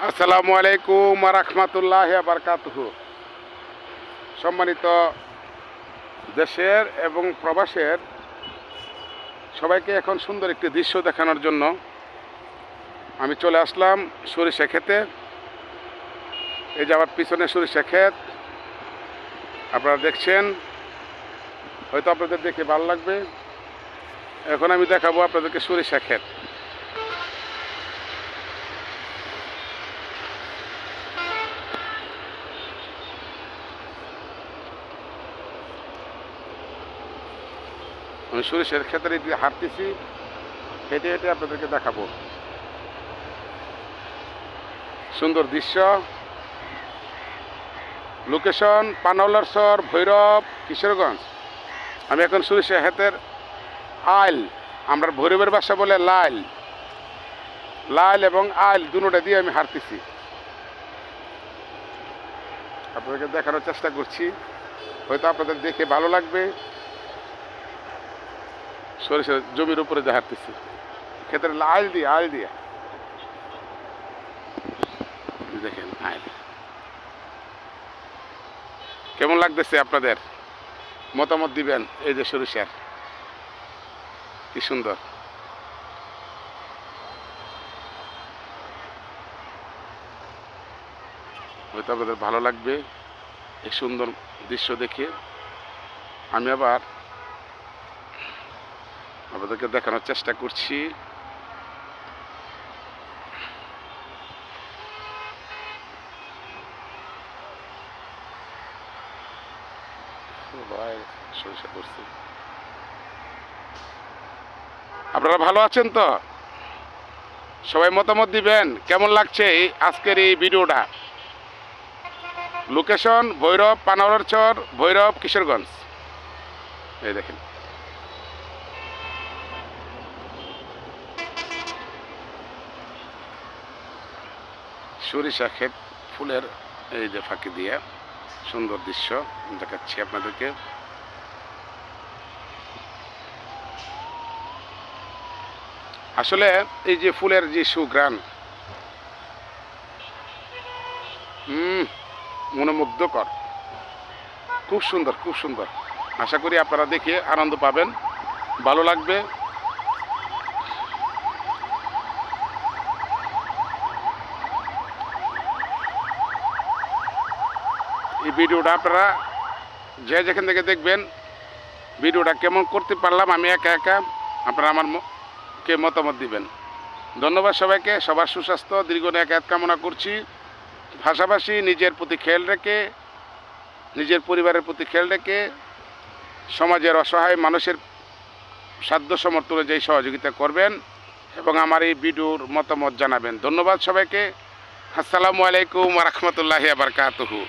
আসসালামু আলাইকুম ওয়া রাহমাতুল্লাহি ওয়া বারাকাতুহু। সম্মানিত দেশের এবং প্রবাসের সবাইকে এখন সুন্দর একটি দৃশ্য দেখানোর জন্য আমি চলে আসলাম সরিষা ক্ষেতে। এই যে আমার পিছনে সরিষা ক্ষেত আপনারা দেখছেন, হয়তো আপনাদের দেখে ভালো লাগবে। এখন আমি দেখাবো আপনাদেরকে সরিষা ক্ষেত। আমি সরিষার ক্ষেতের দিকে হাঁটতেছি, হেঁটে হেঁটে আপনাদেরকে দেখাবো সুন্দর দৃশ্য। লোকেশন পানাউলারচর, ভৈরব, কিশোরগঞ্জ। আমি এখন সরিষা ক্ষেতের আইল, আমরা ভৈরবের ভাষা বলে লাইল, লাইল এবং আইল দুটোটা দিয়ে আমি হাঁটতেছি, আপনাদেরকে দেখানোর চেষ্টা করছি। হয়তো আপনাদের দেখে ভালো লাগবে। সরিষার জমির উপরে যে হাঁটতেছি, ক্ষেতের আইল দিয়ে দেখেন আইল। কেমন লাগতেছে আপনাদের? মতামত দিবেন। এই যে সরিষার কি সুন্দর, হয়তো আপনাদের ভালো লাগবে এই সুন্দর দৃশ্য দেখে। আমি আবার আপনাদেরকে দেখানোর চেষ্টা করছি। সরিষা করছি। আপনারা ভালো আছেন তো? সবাই মতামত দিবেন কেমন লাগছে এই আজকের এই ভিডিওটা। লোকেশন ভৈরব, পানাউলারচর, ভৈরব, কিশোরগঞ্জ। এই দেখেন সরিষা ক্ষেত ফুলের এই যে ফাঁকি দিয়ে সুন্দর দৃশ্য দেখাচ্ছি আপনাদেরকে। আসলে এই যে ফুলের যে সুঘ্রাণ, মনোমুগ্ধকর, খুব সুন্দর, খুব সুন্দর। আশা করি আপনারা দেখে আনন্দ পাবেন, ভালো লাগবে। এই ভিডিওটা আপনারা যে যেখান থেকে দেখবেন, ভিডিওটা কেমন করতে পারলাম আমি একা একা, আপনারা আমাকে মতামত দিবেন। ধন্যবাদ সবাইকে। সবার সুস্বাস্থ্য দীর্ঘ এক কামনা করছি। পাশাপাশি নিজের প্রতি খেয়াল রেখে, নিজের পরিবারের প্রতি খেয়াল রেখে সমাজের অসহায় মানুষের সাধ্য সমর্থনে যেই সহযোগিতা করবেন এবং আমার এই ভিডিওর মতামত জানাবেন। ধন্যবাদ সবাইকে। আসসালামু আলাইকুম ওয়া রাহমাতুল্লাহি ওয়া বারাকাতুহু।